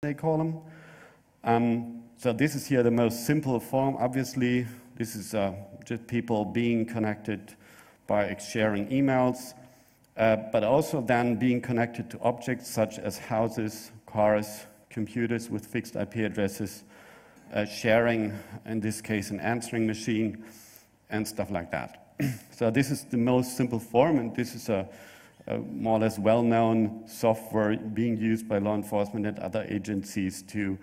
they call them. So this is here the most simple form. Obviously, this is just people being connected by sharing emails, but also then being connected to objects such as houses, cars, computers with fixed IP addresses, sharing, in this case, an answering machine, and stuff like that. So this is the most simple form, and this is a more or less well-known software being used by law enforcement and other agencies to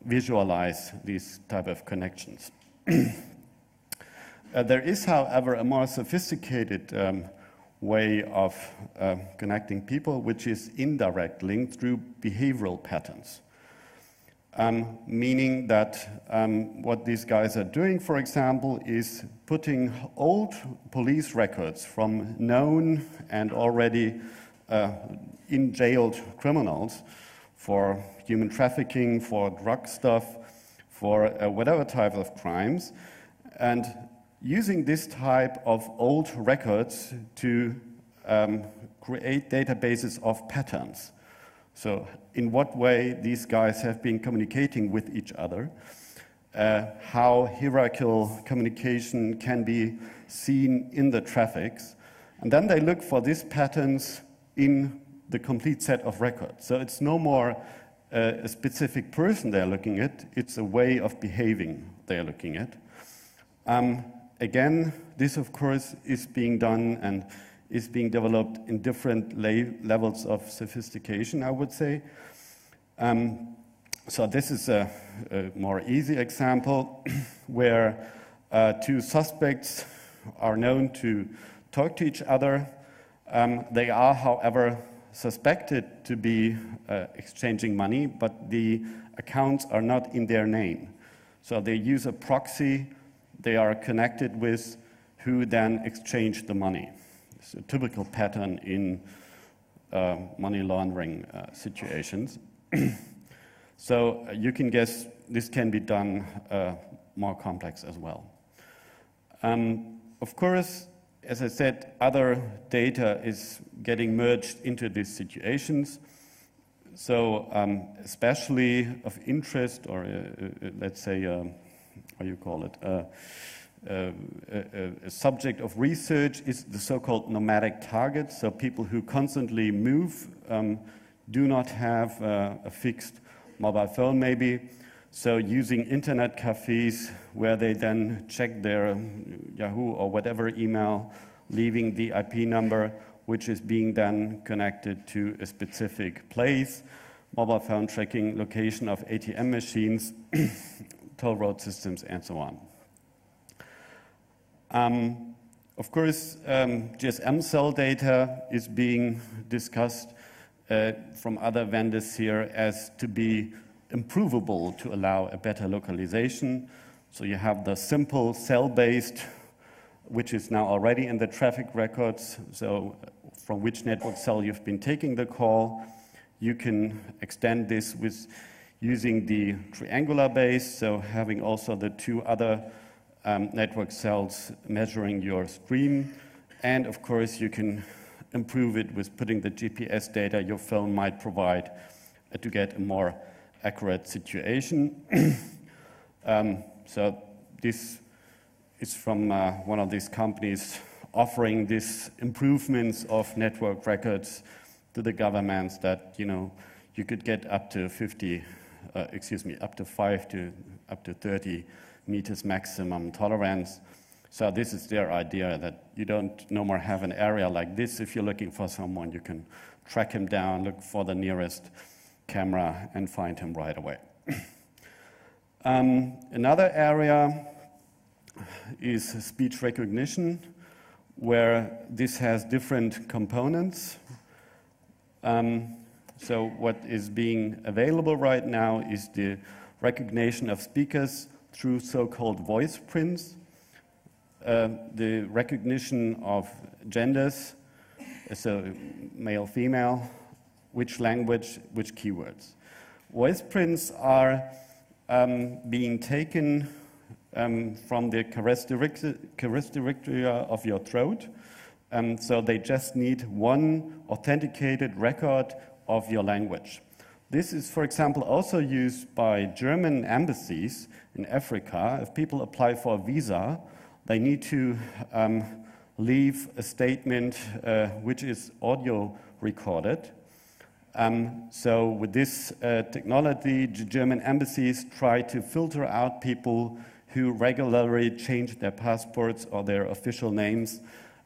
visualize these type of connections. There is, however, a more sophisticated way of connecting people, which is indirect link through behavioral patterns. Meaning that what these guys are doing, for example, is putting old police records from known and already in-jailed criminals for human trafficking, for drug stuff, for whatever type of crimes, and using this type of old records to create databases of patterns. So in what way these guys have been communicating with each other, how hierarchical communication can be seen in the traffics, and then they look for these patterns in the complete set of records. So it's no more a specific person they're looking at, it's a way of behaving they're looking at. Again, this of course is being done and is being developed in different levels of sophistication, I would say. So this is a more easy example where two suspects are known to talk to each other. They are, however, suspected to be exchanging money, but the accounts are not in their name. So they use a proxy they are connected with who then exchange the money. It's a typical pattern in money laundering situations. So you can guess this can be done more complex as well. Of course, as I said, other data is getting merged into these situations. So especially of interest, or let's say, how you call it, a subject of research is the so-called pneumatic targets. So people who constantly move do not have a fixed mobile phone maybe. So using internet cafes where they then check their Yahoo or whatever email, leaving the IP number, which is being then connected to a specific place, mobile phone tracking, location of ATM machines, toll road systems, and so on. Of course, GSM cell data is being discussed from other vendors here as to be improvable to allow a better localization. So you have the simple cell-based, which is now already in the traffic records, so from which network cell you've been taking the call. You can extend this with using the triangular base, so having also the two other network cells measuring your stream. And of course, you can improve it with putting the GPS data your phone might provide to get a more accurate situation. So this is from one of these companies offering these improvements of network records to the governments that, you could get up to 5 to up to 30 meters maximum tolerance. So this is their idea, that you don't no more have an area like this. If you're looking for someone, you can track him down, look for the nearest camera, and find him right away. Another area is speech recognition, where this has different components. So what is being available right now is the recognition of speakers through so-called voice prints, the recognition of genders, so male, female, which language, which keywords. Voice prints are being taken from the characteristic of your throat. So they just need one authenticated record of your language. This is, for example, also used by German embassies in Africa. If people apply for a visa, they need to leave a statement which is audio recorded. So with this technology, the German embassies try to filter out people who regularly change their passports or their official names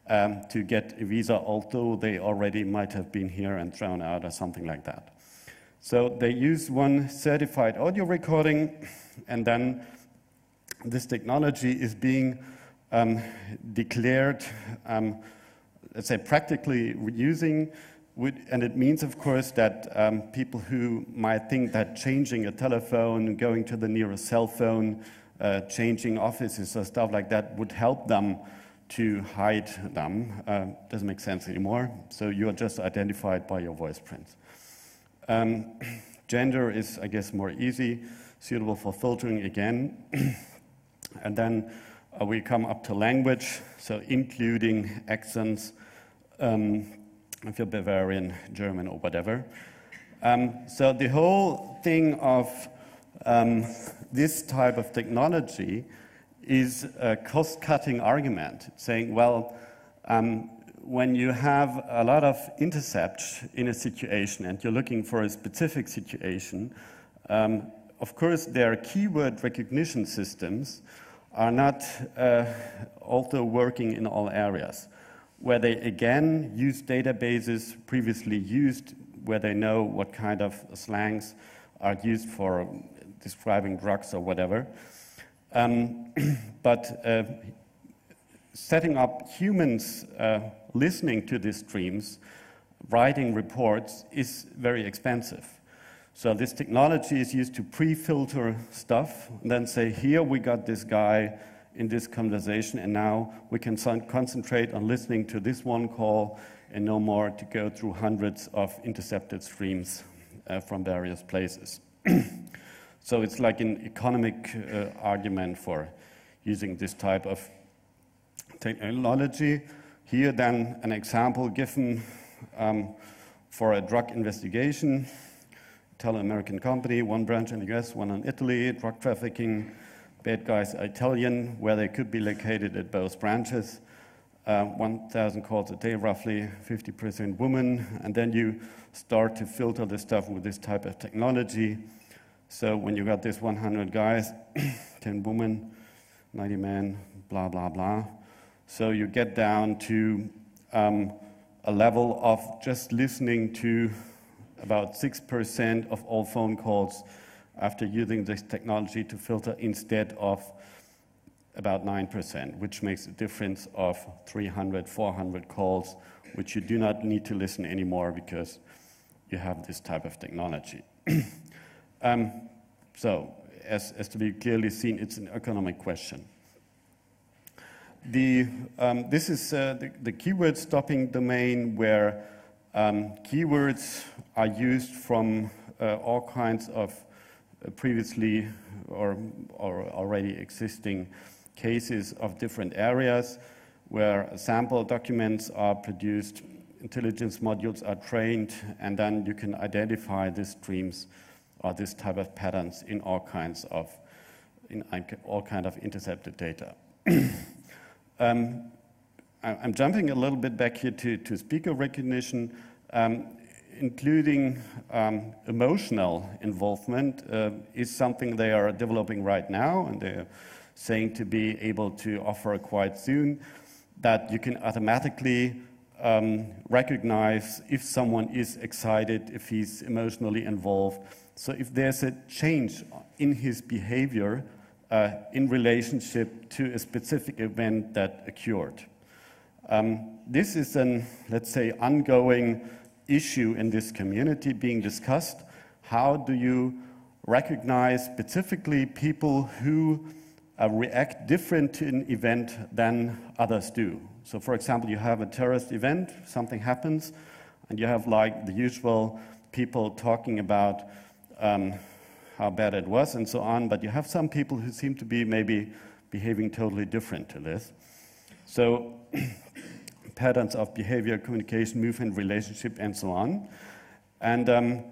to get a visa, although they already might have been here and thrown out or something like that. So they use one certified audio recording, and then this technology is being declared, let's say, practically using, and it means, of course, that people who might think that changing a telephone, going to the nearest cell phone, changing offices or stuff like that would help them to hide them. Doesn't make sense anymore. So you are just identified by your voice prints. Gender is, I guess, more easy, suitable for filtering again. And then we come up to language, so including accents, if you're Bavarian, German, or whatever. So the whole thing of this type of technology is a cost-cutting argument, saying, well, when you have a lot of intercept in a situation and you're looking for a specific situation, of course, their keyword recognition systems are not also working in all areas, where they again use databases previously used, where they know what kind of slangs are used for describing drugs or whatever. But setting up humans listening to these streams, writing reports, is very expensive. So this technology is used to pre-filter stuff, and then say, here we got this guy in this conversation, and now we can concentrate on listening to this one call and no more to go through hundreds of intercepted streams from various places. So it's like an economic argument for using this type of technology. Here then an example given for a drug investigation. Italo-American company, one branch in the US, one in Italy, drug trafficking, bad guys are Italian, where they could be located at both branches. 1,000 calls a day, roughly 50% women, and then you start to filter the stuff with this type of technology. So when you got this 100 guys, 10 women, 90 men, blah, blah, blah. So you get down to a level of just listening to about 6% of all phone calls after using this technology to filter instead of about 9%, which makes a difference of 300, 400 calls, which you do not need to listen anymore because you have this type of technology. So, as to be clearly seen, it's an economic question. This is the keyword stopping domain, where keywords are used from all kinds of previously or already existing cases of different areas, where sample documents are produced, intelligence modules are trained, and then you can identify these streams or this type of patterns in all kinds of intercepted data. I'm jumping a little bit back here to speaker recognition, including emotional involvement is something they are developing right now, and they're saying to be able to offer quite soon, that you can automatically recognize if someone is excited, if he's emotionally involved. So if there's a change in his behavior in relationship to a specific event that occurred. This is an, let's say, ongoing issue in this community being discussed. How do you recognize specifically people who react different to an event than others do? So for example, you have a terrorist event, something happens, and you have like the usual people talking about how bad it was and so on, but you have some people who seem to be maybe behaving totally different to this. So patterns of behavior, communication, movement, relationship, and so on. And